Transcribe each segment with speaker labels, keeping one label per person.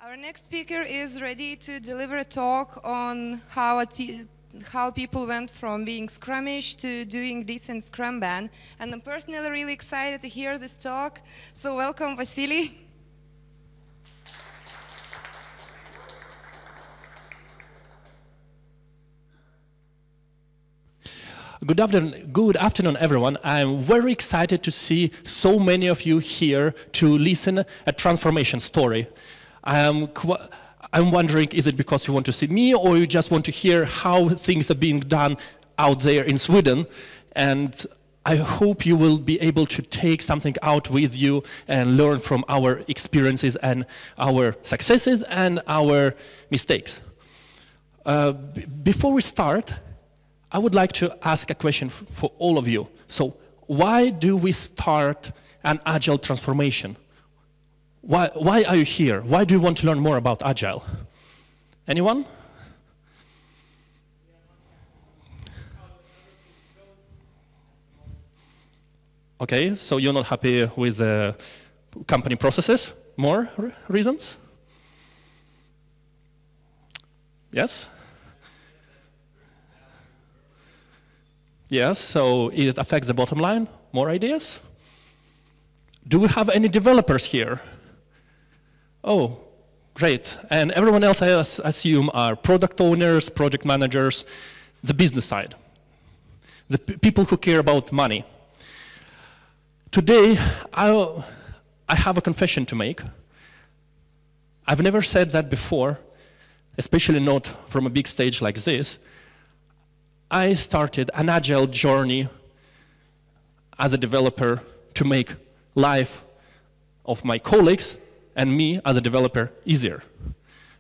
Speaker 1: Our next speaker is ready to deliver a talk on how people went from being Scrummish to doing decent Scrumban. And I'm personally really excited to hear this talk. So welcome, Vasilij.
Speaker 2: Good afternoon, everyone. I'm very excited to see so many of you here to listen a transformation story. I'm wondering, is it because you want to see me, or you just want to hear how things are being done out there in Sweden? And I hope you will be able to take something out with you and learn from our experiences and our successes and our mistakes. Before we start, I would like to ask a question for all of you. So, why do we start an Agile transformation? Why are you here? Why do you want to learn more about Agile? Anyone? Okay, so you're not happy with the company processes? More reasons? Yes? Yes, so it affects the bottom line. More ideas? Do we have any developers here? Oh, great. And everyone else, I assume, are product owners, project managers, the business side, the people who care about money. Today, I have a confession to make. I've never said that before, especially not from a big stage like this. I started an Agile journey as a developer to make life of my colleagues and me as a developer easier,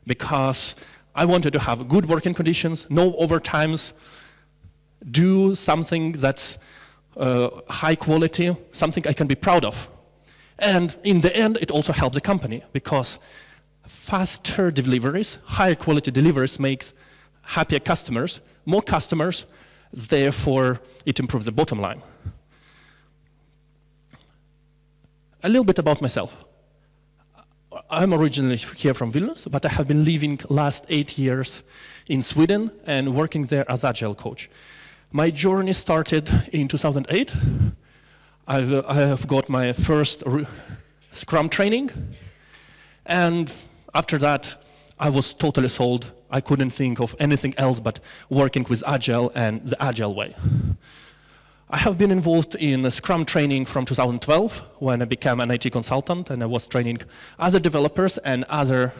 Speaker 2: because I wanted to have good working conditions, no overtimes, do something that's high quality, something I can be proud of. And in the end, it also helped the company, because faster deliveries, higher quality deliveries makes happier customers, more customers, therefore it improves the bottom line. A little bit about myself. I'm originally here from Vilnius, but I have been living last 8 years in Sweden and working there as Agile coach. My journey started in 2008. I have got my first Scrum training, and after that I was totally sold. I couldn't think of anything else but working with Agile and the Agile way. I have been involved in Scrum training from 2012 when I became an IT consultant, and I was training other developers and other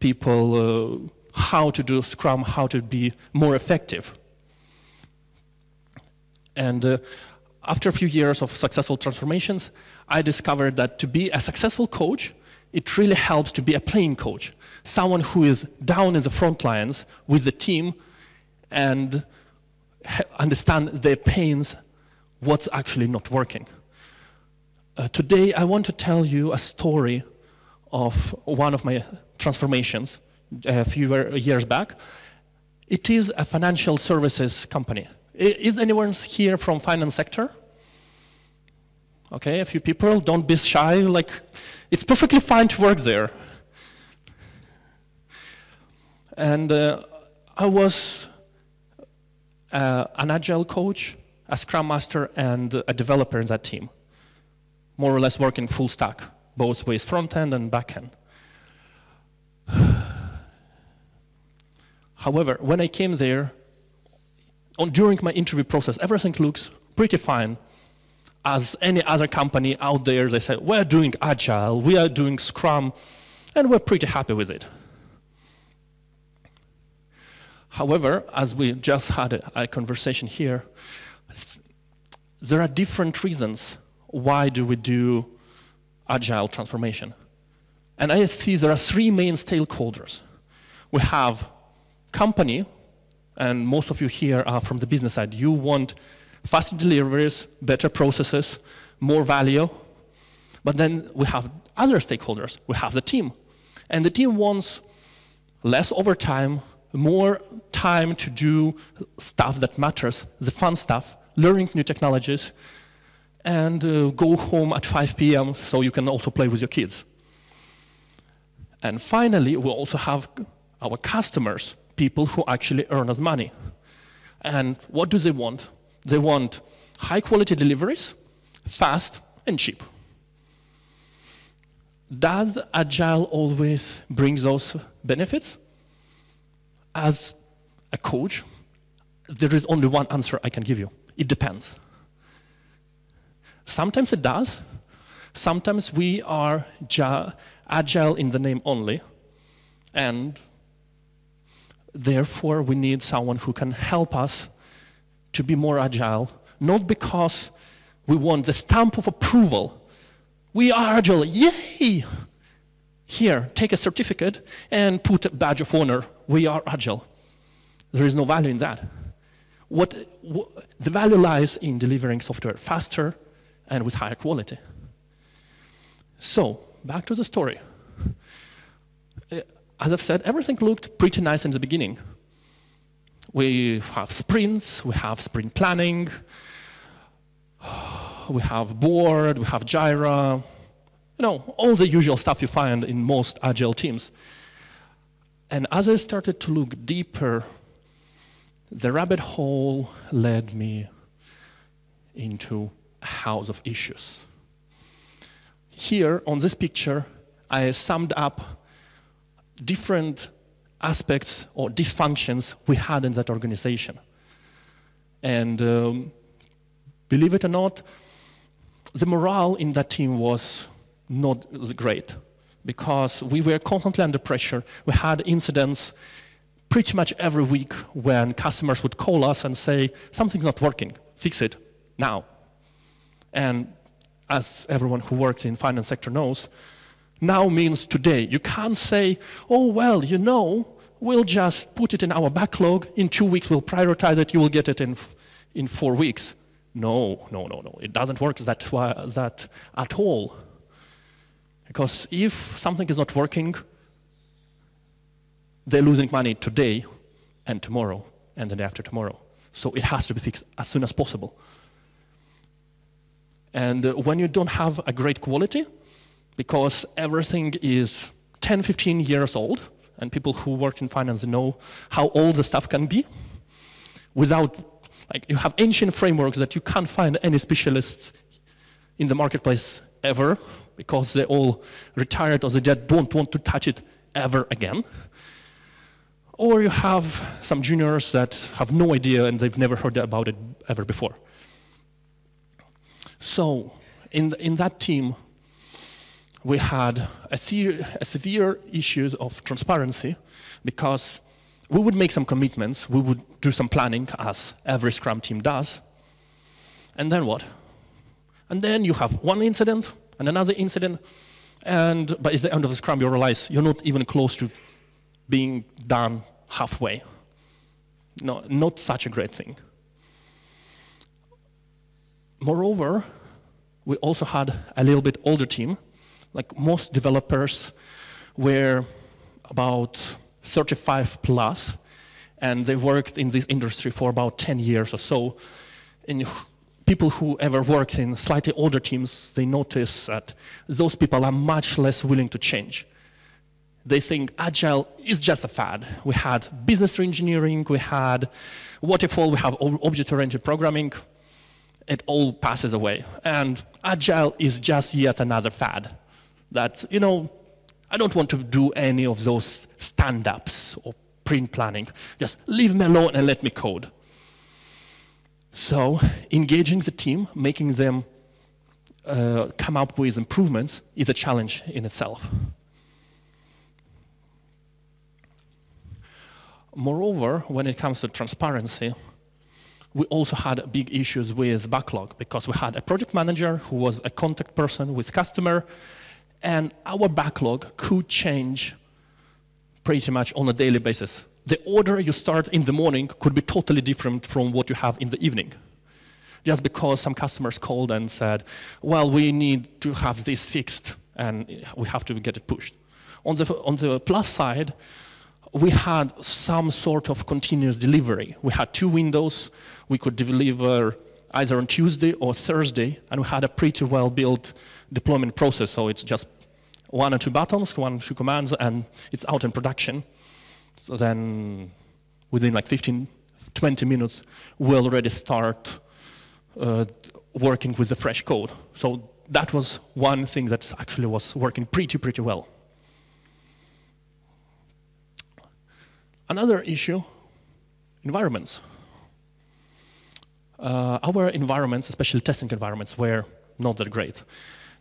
Speaker 2: people how to do Scrum, how to be more effective. And after a few years of successful transformations, I discovered that to be a successful coach, it really helps to be a playing coach, someone who is down in the front lines with the team and understand their pains, what's actually not working. Today, I want to tell you a story of one of my transformations a few years back. It is a financial services company. Is anyone here from finance sector? Okay, a few people. Don't be shy. Like, it's perfectly fine to work there. And I was an Agile coach, a Scrum Master, and a developer in that team, more or less working full stack, both with front end and back end. However, when I came there, during my interview process, everything looks pretty fine. As any other company out there, they say, we're doing Agile, we are doing Scrum, and we're pretty happy with it. However, as we just had a conversation here, there are different reasons why do we do Agile transformation. And I see there are three main stakeholders. We have company, and most of you here are from the business side. You want faster deliveries, better processes, more value. But then we have other stakeholders. We have the team. And the team wants less overtime, more time to do stuff that matters, the fun stuff, learning new technologies, and go home at 5 p.m. so you can also play with your kids. And finally, we also have our customers, people who actually earn us money. And what do they want? They want high-quality deliveries, fast and cheap. Does Agile always bring those benefits? As a coach, there is only one answer I can give you. It depends. Sometimes it does. Sometimes we are Agile in the name only, and therefore we need someone who can help us to be more agile, not because we want the stamp of approval. We are Agile, yay! Here, take a certificate and put a badge of honor. We are Agile. There is no value in that. The value lies in delivering software faster and with higher quality. So, back to the story. As I've said, everything looked pretty nice in the beginning. We have sprints, we have sprint planning, we have board, we have Jira, all the usual stuff you find in most Agile teams. And as I started to look deeper, the rabbit hole led me into a house of issues. Here, on this picture, I summed up different aspects or dysfunctions we had in that organization. And believe it or not, the morale in that team was not great because we were constantly under pressure. We had incidents pretty much every week when customers would call us and say, something's not working, fix it now. And as everyone who worked in finance sector knows, now means today. You can't say, oh, well, we'll just put it in our backlog. In 2 weeks, we'll prioritize it. You will get it in 4 weeks. No. It doesn't work that at all. Because if something is not working, they're losing money today and tomorrow and the day after tomorrow. So it has to be fixed as soon as possible. And when you don't have a great quality, because everything is 10, 15 years old, and people who work in finance know how old the stuff can be, you have ancient frameworks that you can't find any specialists in the marketplace ever, because they all retired or they just don't want to touch it ever again. Or you have some juniors that have no idea and they've never heard about it ever before. So, in that team, we had a severe issues of transparency because we would make some commitments, we would do some planning as every Scrum team does, and then what? And then you have one incident and another incident, and by the end of the Scrum you realize you're not even close to being done halfway. No, not such a great thing. Moreover, we also had a little bit older team. Like most developers were about 35 plus, and they worked in this industry for about 10 years or so. And people who ever worked in slightly older teams, they notice that those people are much less willing to change. They think Agile is just a fad. We had business engineering, we had waterfall, we have object-oriented programming. It all passes away. And Agile is just yet another fad. That, I don't want to do any of those stand-ups or sprint planning. Just leave me alone and let me code. So engaging the team, making them come up with improvements is a challenge in itself. Moreover, when it comes to transparency, we also had big issues with backlog because we had a project manager who was a contact person with customer, and our backlog could change pretty much on a daily basis. The order you start in the morning could be totally different from what you have in the evening. Just because some customers called and said, well, we need to have this fixed and we have to get it pushed. On the plus side, we had some sort of continuous delivery. We had 2 windows. We could deliver either on Tuesday or Thursday, and we had a pretty well-built deployment process, so it's just 1 or 2 buttons, 1 or 2 commands, and it's out in production. So then within like 15, 20 minutes, we already start working with the fresh code. So that was one thing that actually was working pretty well. Another issue, environments. Our environments, especially testing environments, were not that great.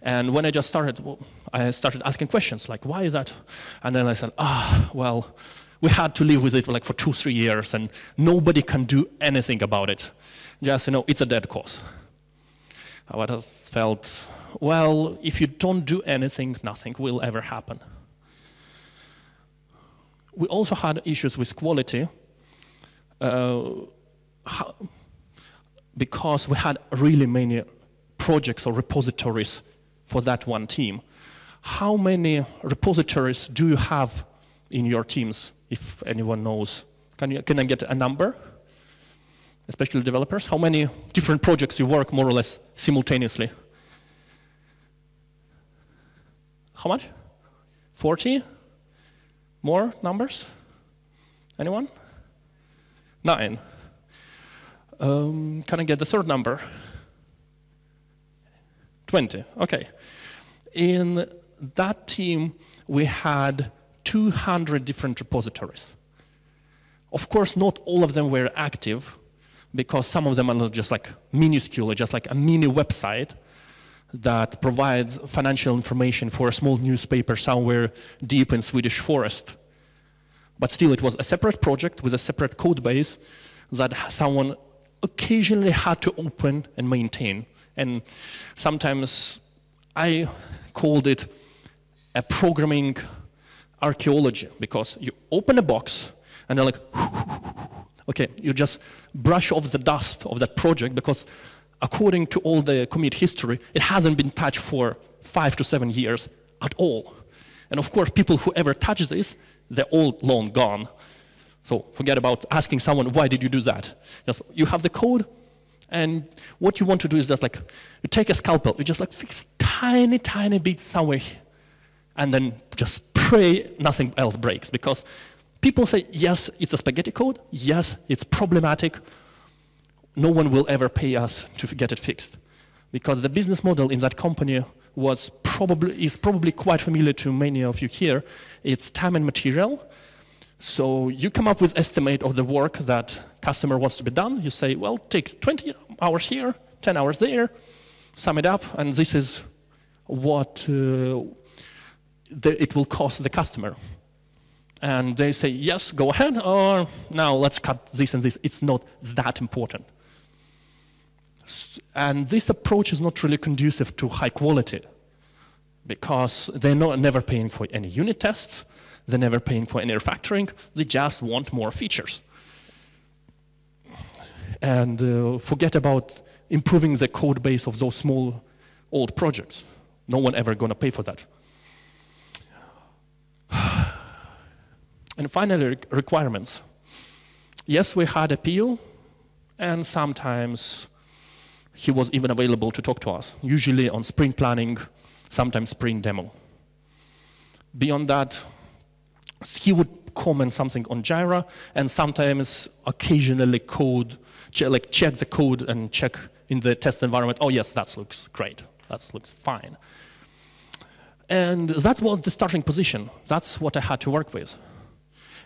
Speaker 2: And when I just started, I started asking questions like, why is that? And then I said, well, we had to live with it like for 2-3 years, and nobody can do anything about it. Just, it's a dead cause. I just felt, well, if you don't do anything, nothing will ever happen. We also had issues with quality because we had really many projects or repositories for that one team. How many repositories do you have in your teams, if anyone knows? Can I get a number? Especially developers. How many different projects you work more or less simultaneously? How much? 40? More numbers? Anyone? 9. Can I get the third number? 20, okay. In that team, we had 200 different repositories. Of course, not all of them were active, because some of them are just like minuscule, just like a mini website that provides financial information for a small newspaper somewhere deep in Swedish forest. But still, it was a separate project with a separate code base that someone occasionally had to open and maintain. And sometimes I called it a programming archaeology, because you open a box and they're like, okay, you just brush off the dust of that project, because according to all the commit history, it hasn't been touched for 5 to 7 years at all. And of course, people who ever touch this, they're all long gone. So forget about asking someone, why did you do that? Just, you have the code, and what you want to do is just like, you take a scalpel, you just like fix tiny bits somewhere, and then just pray nothing else breaks. Because people say, yes, it's a spaghetti code, yes, it's problematic, no one will ever pay us to get it fixed. Because the business model in that company is probably quite familiar to many of you here. It's time and material. So you come up with estimate of the work that customer wants to be done. You say, well, take 20 hours here, 10 hours there, sum it up, and this is what it will cost the customer. And they say, yes, go ahead, or now let's cut this and this. It's not that important. And this approach is not really conducive to high quality, because they're never paying for any unit tests, they're never paying for any refactoring, they just want more features. And forget about improving the code base of those small old projects. No one ever gonna pay for that. And finally, requirements. Yes, we had a PO, and sometimes he was even available to talk to us, usually on sprint planning, sometimes sprint demo. Beyond that, he would comment something on Jira, and sometimes occasionally check the code and check in the test environment, oh yes, that looks great, that looks fine. And that was the starting position. That's what I had to work with.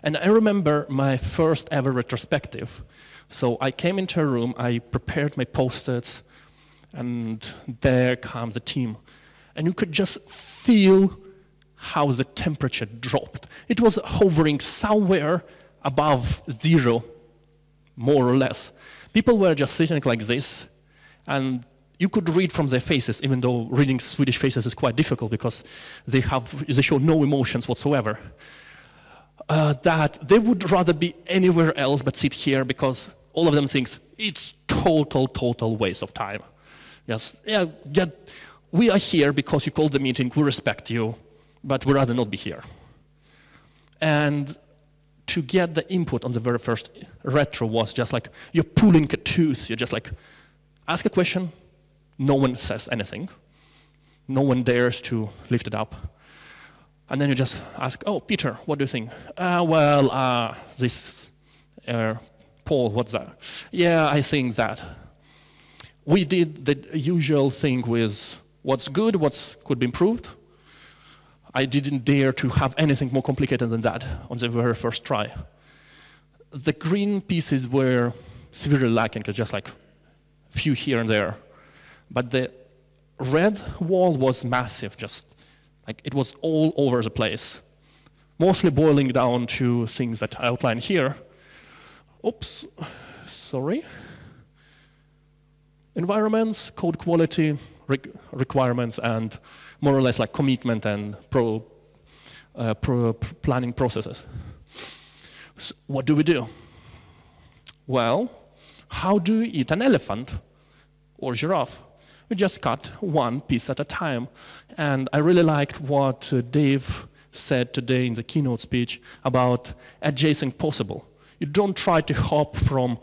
Speaker 2: And I remember my first ever retrospective. So I came into a room, I prepared my post-its, and there comes the team. And you could just feel how the temperature dropped. It was hovering somewhere above 0, more or less. People were just sitting like this, and you could read from their faces, even though reading Swedish faces is quite difficult because they show no emotions whatsoever. That they would rather be anywhere else but sit here, because all of them thinks it's total waste of time. Yes, yeah, we are here because you called the meeting, we respect you, but we'd rather not be here. And to get the input on the very first retro was just like, you're pulling a tooth. You're just like, ask a question, no one says anything. No one dares to lift it up. And then you just ask, oh, Peter, what do you think? This Paul, what's that? Yeah, I think that. We did the usual thing with what's good, what could be improved. I didn't dare to have anything more complicated than that on the very first try. The green pieces were severely lacking, just like a few here and there. But the red wall was massive, just like it was all over the place. Mostly boiling down to things that I outline here. Oops, sorry. Environments, code quality, requirements, and more or less like commitment and planning processes. So what do we do? Well, how do you eat an elephant or giraffe? You just cut one piece at a time. And I really liked what Dave said today in the keynote speech about adjacent possible. You don't try to hop from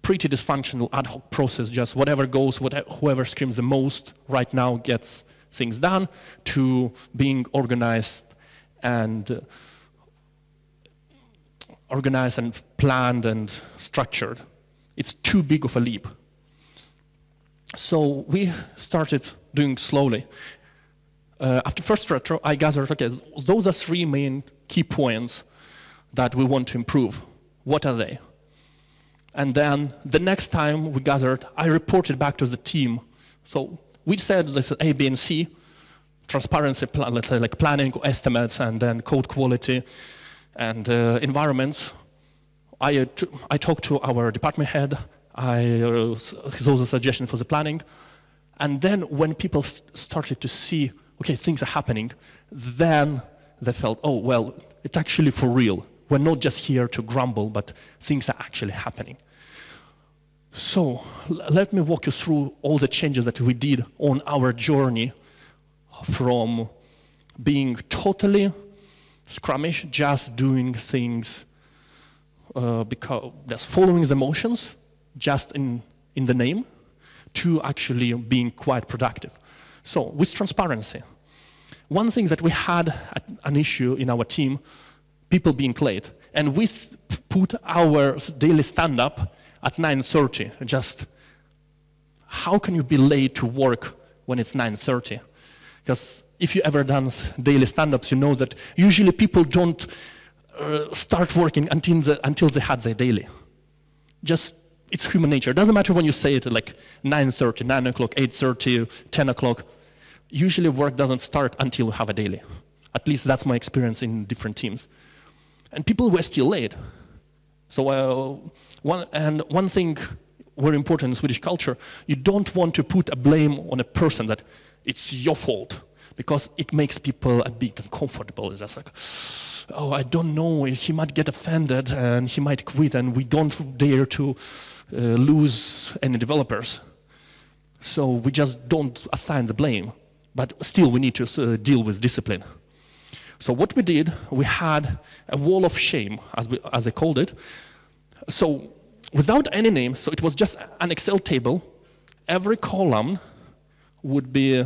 Speaker 2: pretty dysfunctional ad hoc process, just whatever goes, whoever screams the most right now gets things done, to being organized and planned and structured. It's too big of a leap. So we started doing slowly. After first retro, I gathered, okay, those are 3 main key points that we want to improve. What are they? And then the next time we gathered, I reported back to the team. So we said this is A, B, and C, transparency, let's say like planning, estimates, and then code quality and environments. I talked to our department head. His also suggestion for the planning. And then when people started to see, okay, things are happening, then they felt, oh, well, it's actually for real. We're not just here to grumble, but things are actually happening. So let me walk you through all the changes that we did on our journey from being totally Scrummish, just doing things because just following the motions, just in the name, to actually being quite productive. So with transparency, one thing that we had an issue in our team, people being late. And we put our daily stand-up at 9:30. Just, how can you be late to work when it's 9:30? Because if you ever done daily stand-ups, you know that usually people don't start working until they had their daily. Just, it's human nature. It doesn't matter when you say it like 9:30, 9 o'clock, 8:30, 10 o'clock. Usually work doesn't start until you have a daily. At least that's my experience in different teams. And people were still late. So one thing very important in Swedish culture, you don't want to put a blame on a person that it's your fault, because it makes people a bit uncomfortable. It's just like, oh, I don't know, he might get offended and he might quit, and we don't dare to lose any developers. So we just don't assign the blame, but still we need to deal with discipline. So what we did, we had a wall of shame, as I called it. So without any name, so it was just an Excel table. Every column would be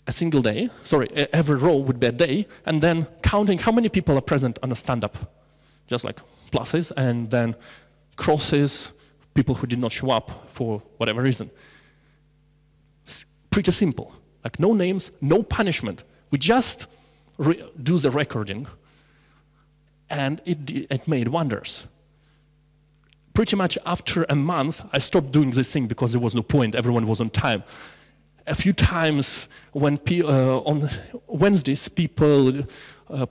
Speaker 2: a single day. Sorry, every row would be a day, and then counting how many people are present on a stand-up. Just like pluses, and then crosses, people who did not show up for whatever reason. It's pretty simple. Like no names, no punishment. We just do the recording, and it made wonders. Pretty much after a month, I stopped doing this thing because there was no point. Everyone was on time. A few times when on Wednesdays people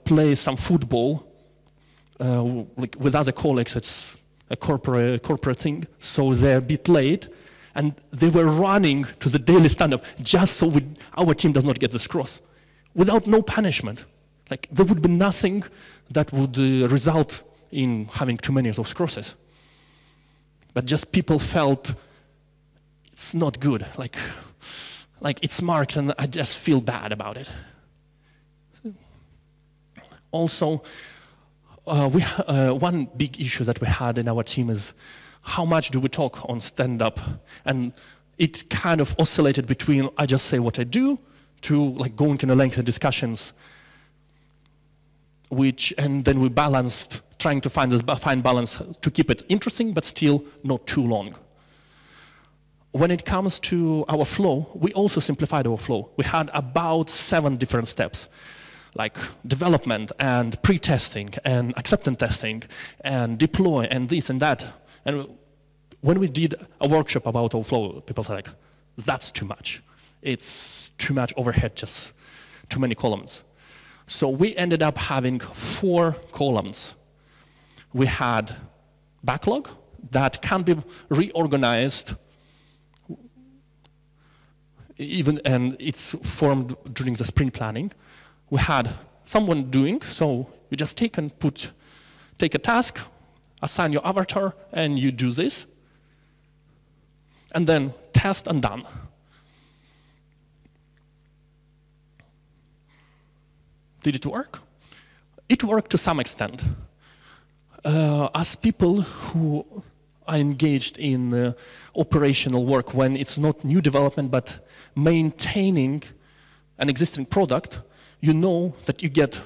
Speaker 2: play some football like with other colleagues. It's a corporate thing, so they're a bit late, and they were running to the daily stand-up just so our team does not get this cross. Without no punishment. Like, there would be nothing that would result in having too many of those crosses. But just people felt it's not good. Like it's marked, and I just feel bad about it. Also, one big issue that we had in our team is how much do we talk on stand-up? And it kind of oscillated between I just say what I do to like going into lengthy discussions and then we balanced, trying to find this fine balance to keep it interesting, but still not too long. When it comes to our flow, we also simplified our flow. We had about 7 different steps, like development and pre-testing and acceptance testing and deploy and this and that. And when we did a workshop about our flow, people said, like, that's too much. It's too much overhead, just too many columns. So we ended up having 4 columns. We had backlog that can be reorganized and it's formed during the sprint planning. We had someone doing, so you just take a task, assign your avatar, and you do this. And then test and done. Did it work? It worked to some extent. As people who are engaged in operational work, when it's not new development but maintaining an existing product, you know that you get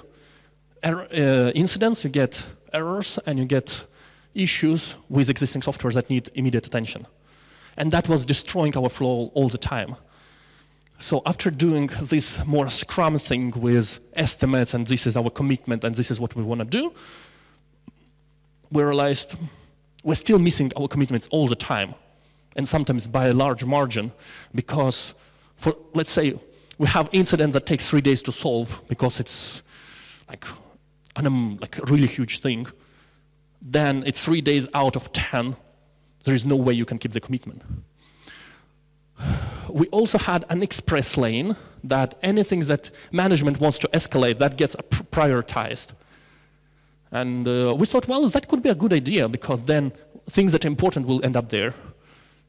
Speaker 2: incidents, you get errors, and you get issues with existing software that need immediate attention. And that was destroying our flow all the time. So after doing this more Scrum thing with estimates, and this is our commitment, and this is what we want to do, we realized we're still missing our commitments all the time, and sometimes by a large margin, because let's say we have incident that takes 3 days to solve because it's like a really huge thing, then it's 3 days out of 10. There is no way you can keep the commitment. We also had an express lane that anything that management wants to escalate, that gets prioritized. And we thought, well, that could be a good idea because then things that are important will end up there.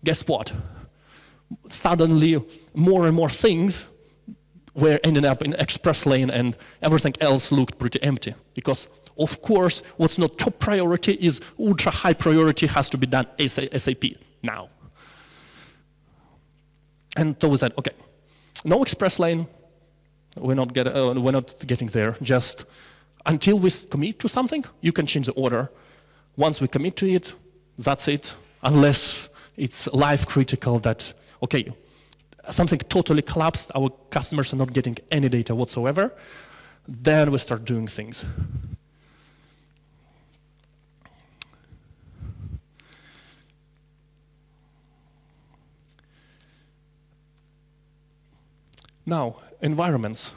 Speaker 2: Guess what? Suddenly, more and more things were ending up in express lane and everything else looked pretty empty. Because, of course, what's not top priority is ultra high priority has to be done ASAP now. And so we said, okay, no express lane, we're not getting there. Just until we commit to something, you can change the order. Once we commit to it, that's it. Unless it's life critical that, okay, something totally collapsed, our customers are not getting any data whatsoever, then we start doing things. Now, environments.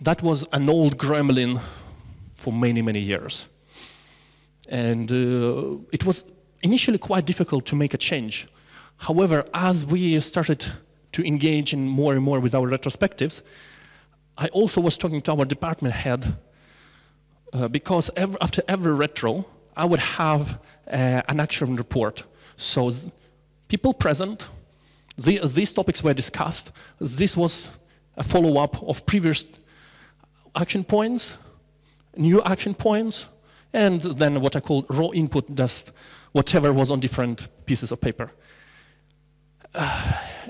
Speaker 2: That was an old gremlin for many, many years. And it was initially quite difficult to make a change. However, as we started to engage in more and more with our retrospectives, I also was talking to our department head because after every retro, I would have an action report. So people present, these topics were discussed. This was a follow-up of previous action points, new action points, and then what I call raw input, just whatever was on different pieces of paper.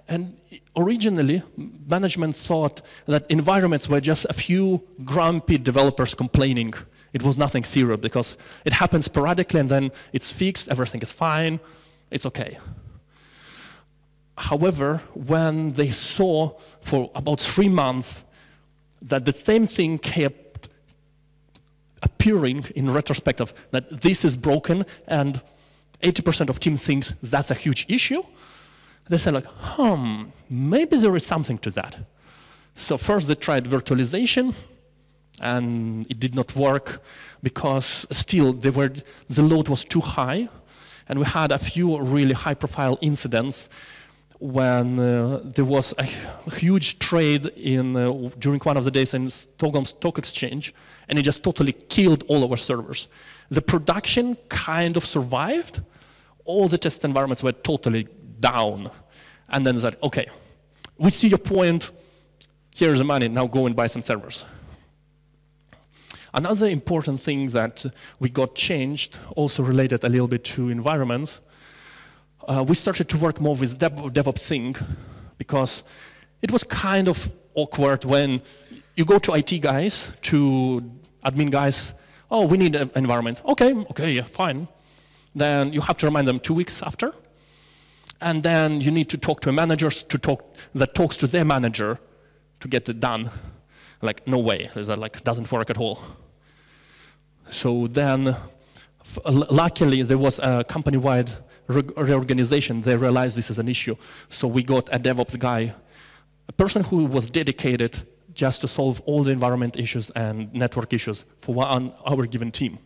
Speaker 2: And originally, management thought that environments were just a few grumpy developers complaining. It was nothing serious because it happens sporadically and then it's fixed, everything is fine, it's okay. However, when they saw for about 3 months that the same thing kept appearing in retrospective, that this is broken and 80% of team thinks that's a huge issue, they said like, maybe there is something to that. So first they tried virtualization, and it did not work because still the load was too high, and we had a few really high-profile incidents when there was a huge trade during one of the days in Stockholm Stock Exchange, and it just totally killed all our servers. The production kind of survived. All the test environments were totally down. And then they said, okay, we see your point. Here's the money. Now go and buy some servers. Another important thing that we got changed, also related a little bit to environments, we started to work more with DevOps thing because it was kind of awkward when you go to IT guys to admin guys, oh, we need an environment. Okay, yeah, fine. Then you have to remind them 2 weeks after. And then you need to talk to a manager that talks to their manager to get it done. Like, no way, that like doesn't work at all. So then, luckily, there was a company-wide reorganization. They realized this is an issue. So we got a DevOps guy, a person who was dedicated just to solve all the environment issues and network issues for our given team.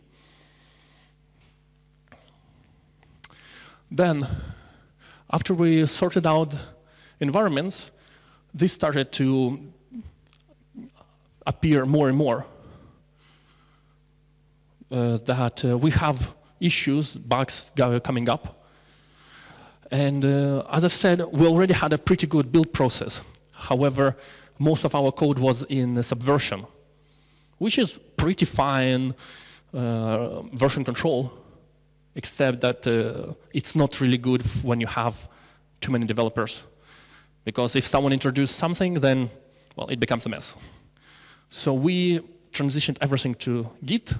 Speaker 2: Then, after we sorted out environments, this started to appear more and more. That we have issues, bugs coming up. And as I've said, we already had a pretty good build process. However, most of our code was in Subversion, which is pretty fine version control, except that it's not really good when you have too many developers. Because if someone introduces something, then, well, it becomes a mess. So we transitioned everything to Git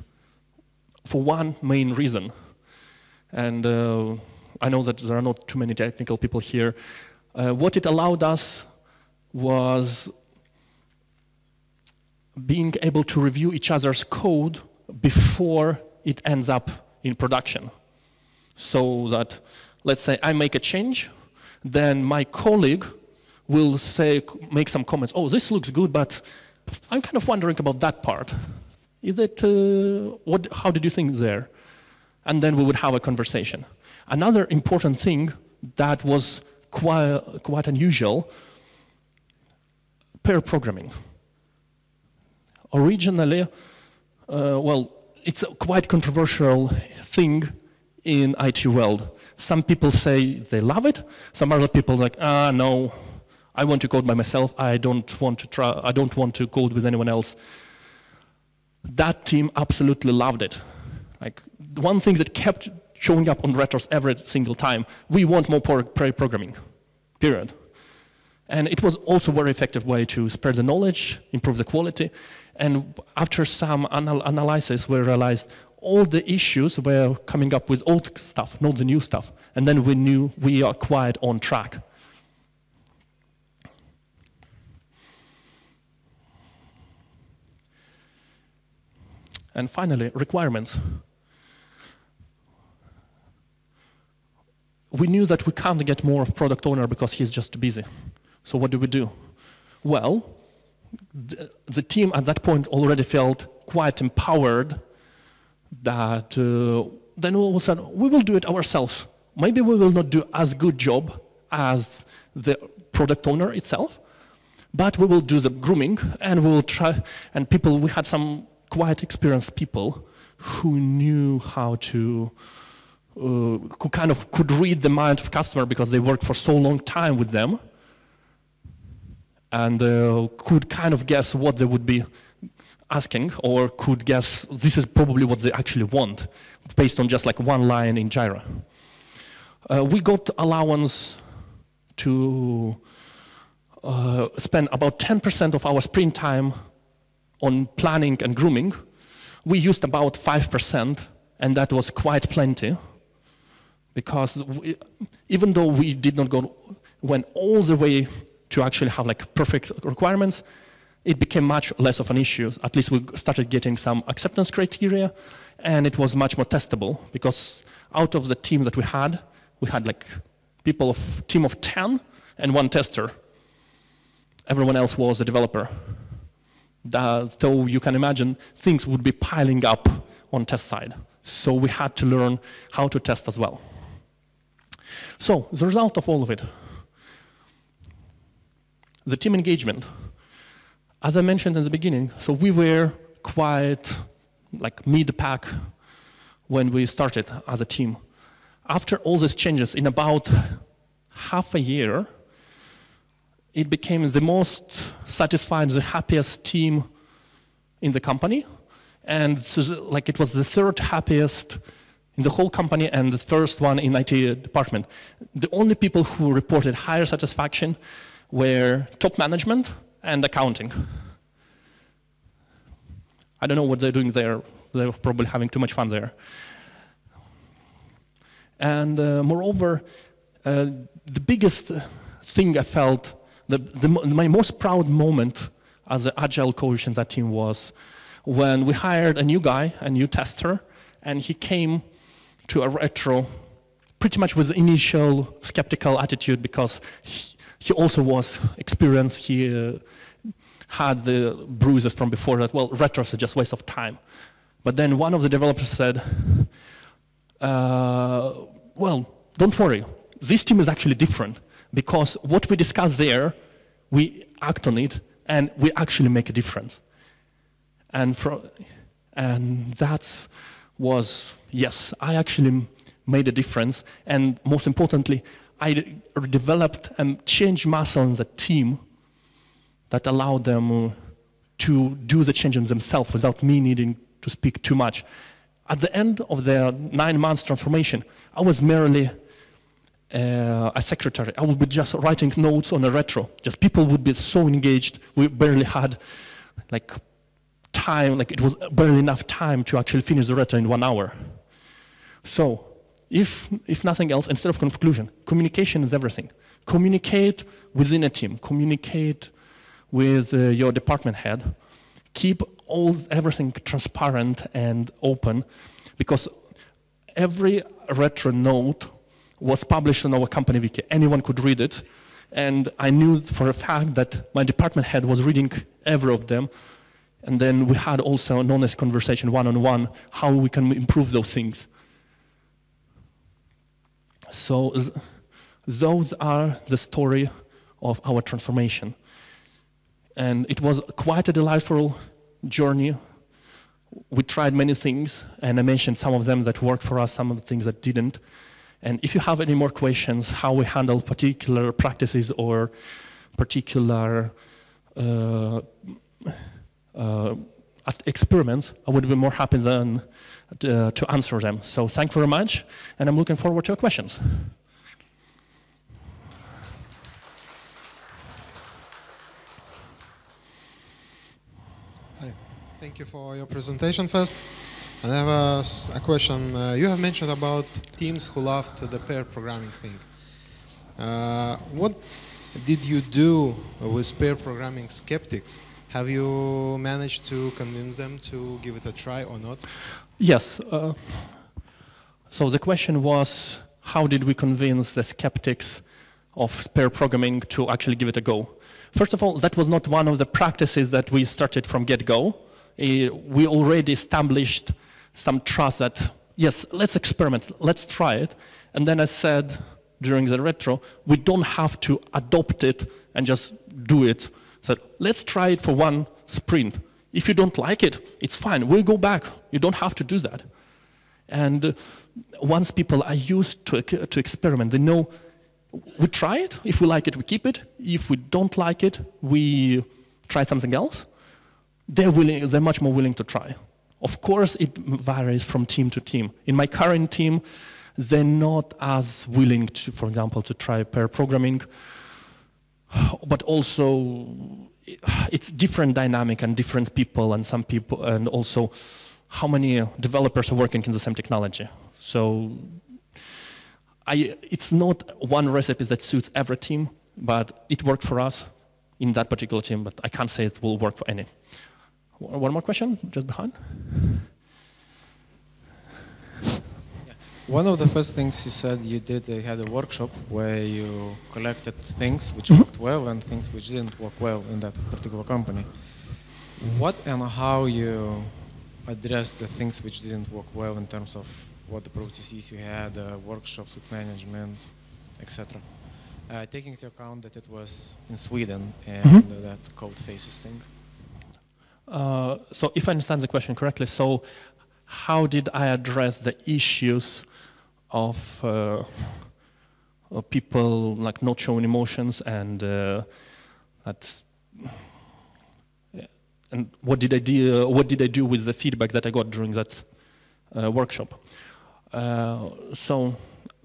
Speaker 2: for one main reason. And I know that there are not too many technical people here. What it allowed us was being able to review each other's code before it ends up in production. So that, let's say I make a change, then my colleague will make some comments, oh, this looks good, but I'm kind of wondering about that part. Is it, how did you think there? And then we would have a conversation. Another important thing that was quite unusual, pair programming. Originally, well, it's a quite controversial thing in IT world. Some people say they love it. Some other people like, no, I want to code by myself. I don't want to code with anyone else. That team absolutely loved it. Like, one thing that kept showing up on retros every single time, we want more pair programming, period. And it was also a very effective way to spread the knowledge, improve the quality. And after some analysis, we realized all the issues were coming up with old stuff, not the new stuff. And then we knew we are quite on track. And finally, requirements. We knew that we can't get more of product owner because he's just too busy. So what do? Well, the team at that point already felt quite empowered that then all of a sudden, we will do it ourselves. Maybe we will not do as good job as the product owner itself, but we will do the grooming and we will try, and we had some quite experienced people who knew how to, who could read the mind of customer because they worked for so long time with them, and could kind of guess what they would be asking, or could guess this is probably what they actually want, based on just like one line in Jira. We got allowance to spend about 10% of our sprint time on planning and grooming. We used about 5%, and that was quite plenty, because even though we did not went all the way to actually have like perfect requirements, it became much less of an issue. At least we started getting some acceptance criteria, and it was much more testable, because out of the team that we had like team of 10 and one tester. Everyone else was a developer. So you can imagine things would be piling up on test side. So we had to learn how to test as well. So the result of all of it, the team engagement. As I mentioned in the beginning, so we were quite like mid-pack when we started as a team. After all these changes, in about half a year, it became the most satisfied, the happiest team in the company. And so, like, it was the third happiest in the whole company and the first one in IT department. The only people who reported higher satisfaction were top management and accounting. I don't know what they're doing there. They're probably having too much fun there. And moreover, the biggest thing I felt, my most proud moment as an Agile coach in that team was when we hired a new guy, a new tester, and he came to a retro pretty much with the initial skeptical attitude because he also was experienced. He had the bruises from before that, well, retros are just a waste of time. But then one of the developers said, well, don't worry. This team is actually different because what we discuss there, we act on it, and we actually make a difference. And that was, yes, I actually made a difference. And most importantly, I developed and changed muscle in the team that allowed them to do the changes themselves without me needing to speak too much. At the end of their 9 months transformation, I was merely a secretary. I would be just writing notes on a retro. Just people would be so engaged. We barely had like time, like it was barely enough time to actually finish the retro in 1 hour. So if nothing else, instead of conclusion, communication is everything. Communicate within a team. Communicate with your department head. Keep everything transparent and open, because every retro note was published on our company wiki. Anyone could read it, and I knew for a fact that my department head was reading every of them, and then we had also an honest conversation one-on-one, how we can improve those things. So those are the story of our transformation. And it was quite a delightful journey. We tried many things, and I mentioned some of them that worked for us, some of the things that didn't. And if you have any more questions, how we handle particular practices or particular experiments, I would be more happy than to answer them. So thank you very much, and I'm looking forward to your questions.
Speaker 3: Hi, thank you for your presentation first. And I have a question. You have mentioned about teams who loved the pair programming thing. What did you do with pair programming skeptics? Have you managed to convince them to give it a try or not?
Speaker 2: Yes. So the question was, how did we convince the skeptics of pair programming to actually give it a go? First of all, that was not one of the practices that we started from get-go. We already established some trust that, yes, let's experiment, let's try it. And then I said during the retro, we don't have to adopt it and just do it. So let's try it for 1 sprint. If you don't like it, it's fine, we'll go back. You don't have to do that. And once people are used to experiment, they know we try it. If we like it, we keep it. If we don't like it, we try something else. They're much more willing to try. Of course, it varies from team to team. In my current team, they're not as willing to, for example, to try pair programming, but also it's different dynamic and different people and some people, and also how many developers are working in the same technology. So it's not one recipe that suits every team, but it worked for us in that particular team, but I can't say it will work for any. One more question, just behind.
Speaker 4: Yeah. One of the first things you said you did, you had a workshop where you collected things which worked well and things which didn't work well in that particular company. What and how you addressed the things which didn't work well in terms of what the processes you had, workshops with management, etc. Taking into account that it was in Sweden and that code faces thing.
Speaker 2: So if I understand the question correctly, so how did I address the issues of people like not showing emotions and and what did I do? What did I do with the feedback that I got during that workshop? So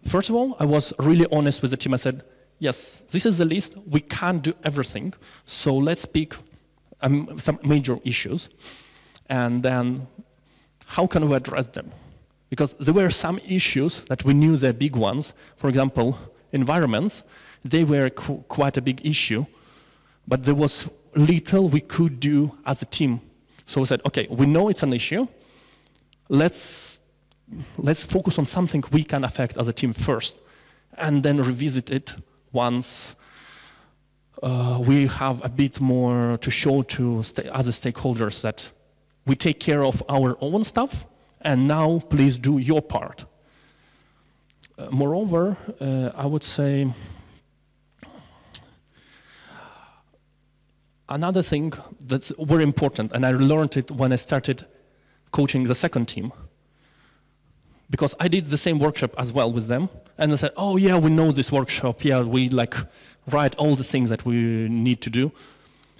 Speaker 2: first of all, I was really honest with the team. I said, yes, this is the list. We can't do everything. So let's pick some major issues. and then how can we address them? Because there were some issues that we knew they're big ones. For example, environments, they were quite a big issue, but there was little we could do as a team. So we said, okay, we know it's an issue. Let's focus on something we can affect as a team first, and then revisit it once we have a bit more to show to other stakeholders that we take care of our own stuff, and now please do your part. Moreover, I would say another thing that's very important, and I learned it when I started coaching the second team, because I did the same workshop as well with them, and they said, oh yeah, we know this workshop, yeah, we like write all the things that we need to do,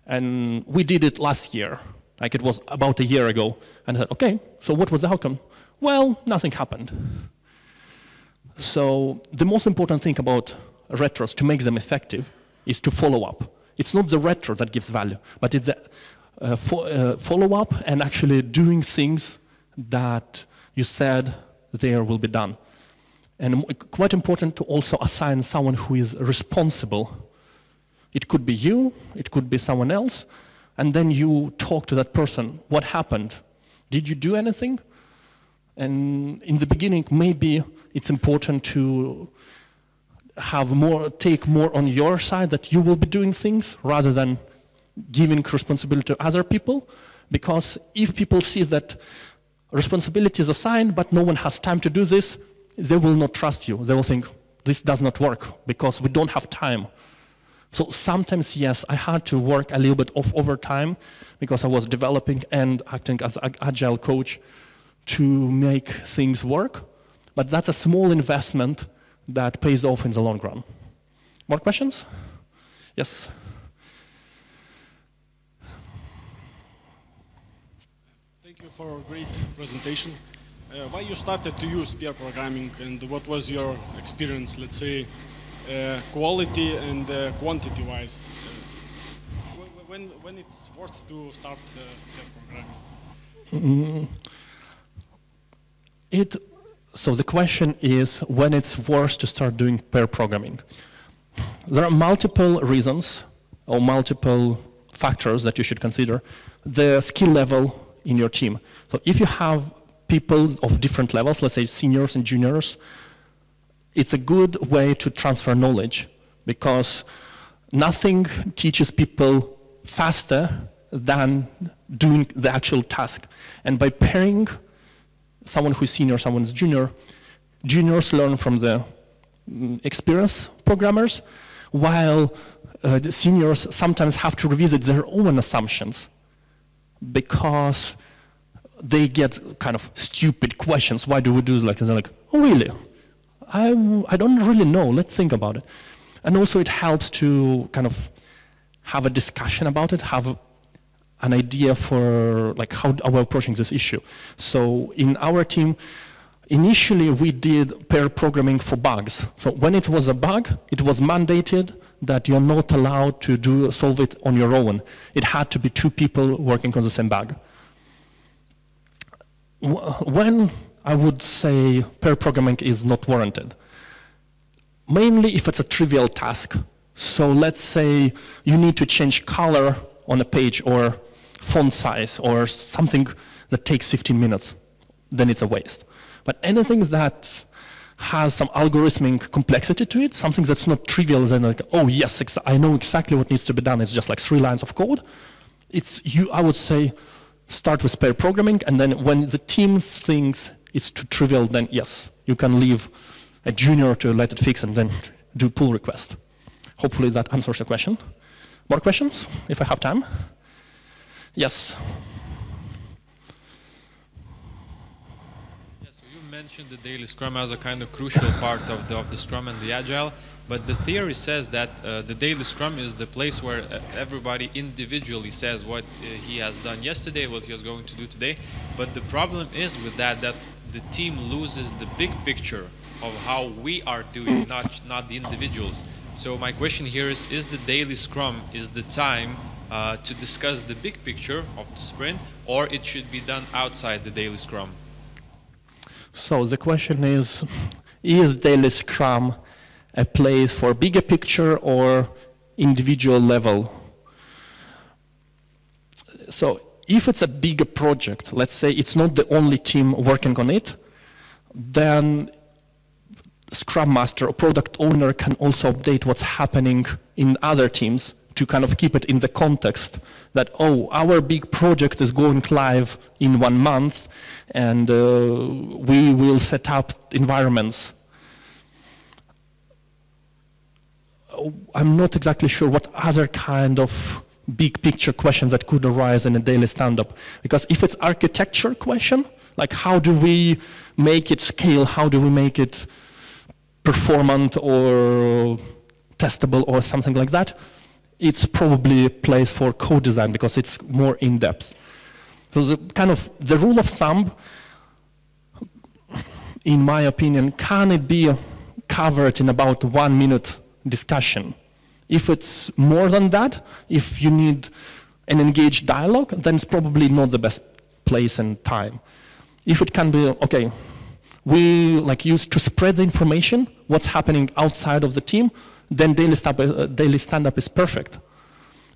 Speaker 2: and we did it last year, like it was about a year ago, and I said, okay, so what was the outcome? Well, nothing happened. So the most important thing about retros to make them effective is to follow up. It's not the retro that gives value, but it's the follow-up and actually doing things that you said there will be done. And quite important to also assign someone who is responsible. It could be you, it could be someone else, and then you talk to that person. What happened? Did you do anything? And in the beginning, maybe it's important to take more on your side that you will be doing things rather than giving responsibility to other people. Because if people see that responsibility is assigned but no one has time to do this, they will not trust you. They will think, this does not work because we don't have time. So sometimes, yes, I had to work a little bit of overtime because I was developing and acting as an agile coach to make things work. But that's a small investment that pays off in the long run. More questions? Yes.
Speaker 5: Thank you for a great presentation. Why you started to use pair programming, and what was your experience, let's say, quality and quantity-wise? When it's worth to start pair programming?
Speaker 2: So the question is when it's worth to start doing pair programming. There are multiple reasons or multiple factors that you should consider. The skill level in your team. So if you have people of different levels, let's say seniors and juniors, it's a good way to transfer knowledge because nothing teaches people faster than doing the actual task. And by pairing someone who's senior, someone who's junior, juniors learn from the experienced programmers, while the seniors sometimes have to revisit their own assumptions because they get kind of stupid questions. Why do we do this? And they're like, oh, really? I don't really know. Let's think about it. And also it helps to kind of have a discussion about it, have an idea for like how are we approaching this issue. So in our team, initially we did pair programming for bugs. So when it was a bug, it was mandated that you're not allowed to solve it on your own. It had to be two people working on the same bug. When I would say pair programming is not warranted, mainly if it's a trivial task. So let's say you need to change color on a page or font size or something that takes 15 minutes, then it's a waste. But anything that has some algorithmic complexity to it, something that's not trivial, then like, oh yes, I know exactly what needs to be done, it's just like 3 lines of code. I would say start with pair programming, and then when the team thinks it's too trivial, then yes, you can leave a junior to let it fix and then do pull request. Hopefully that answers your question. More questions, if I have time? Yes.
Speaker 6: Yeah, so you mentioned the daily Scrum as a kind of crucial part of the Scrum and the Agile, but the theory says that the daily Scrum is the place where everybody individually says what he has done yesterday, what he was going to do today. But the problem is with that the team loses the big picture of how we are doing, not the individuals. So my question here is the daily Scrum is the time to discuss the big picture of the sprint, or it should be done outside the daily Scrum?
Speaker 2: So the question is daily Scrum a place for bigger picture or individual level? So if it's a bigger project, let's say it's not the only team working on it, then Scrum Master or product owner can also update what's happening in other teams to kind of keep it in the context that, oh, our big project is going live in 1 month and we will set up environments. I'm not exactly sure what other kind of big picture questions that could arise in a daily stand-up. Because if it's architecture question, like how do we make it scale, how do we make it performant or testable or something like that, it's probably a place for code design because it's more in-depth. So the rule of thumb, in my opinion, can it be covered in about 1 minute discussion? If it's more than that, if you need an engaged dialogue, then it's probably not the best place and time. If it can be, okay, we use to spread the information, what's happening outside of the team, then daily stand-up is perfect.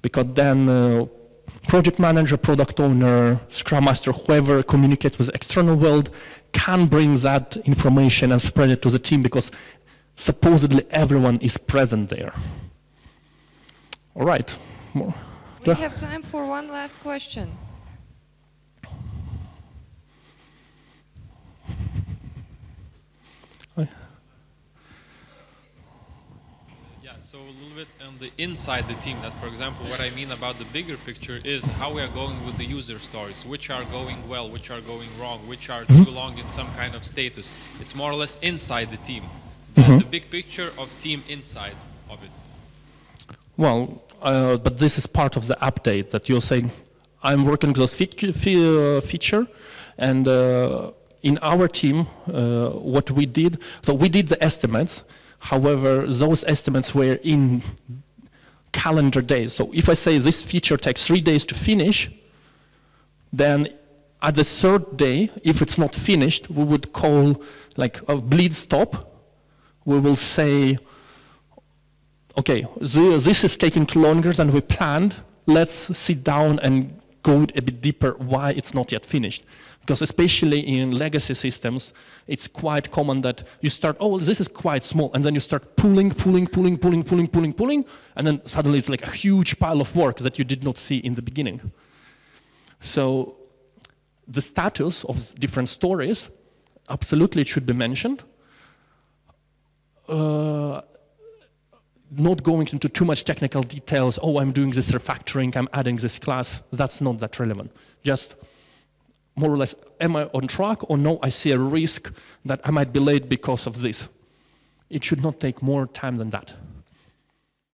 Speaker 2: Because then project manager, product owner, Scrum Master, whoever communicates with the external world can bring that information and spread it to the team because supposedly everyone is present there. All right.
Speaker 1: We have time for one last question.
Speaker 6: So a little bit on the inside the team, that for example what I mean about the bigger picture is how we are going with the user stories, which are going well, which are going wrong, which are too long in some kind of status. It's more or less inside the team, the big picture of team inside of it.
Speaker 2: Well, but this is part of the update that you're saying, I'm working with this feature and in our team, what we did, so we did the estimates. However, those estimates were in calendar days. So if I say this feature takes 3 days to finish, then at the 3rd day, if it's not finished, we would call like a bleed stop. We will say, okay, this is taking longer than we planned. Let's sit down and go a bit deeper why it's not yet finished. Because especially in legacy systems, it's quite common that you start, oh, this is quite small, and then you start pulling, and then suddenly it's like a huge pile of work that you did not see in the beginning. So the status of different stories, absolutely it should be mentioned. Not going into too much technical details, oh, I'm doing this refactoring, I'm adding this class, that's not that relevant. Just more or less, am I on track or no, I see a risk that I might be late because of this. It should not take more time than that.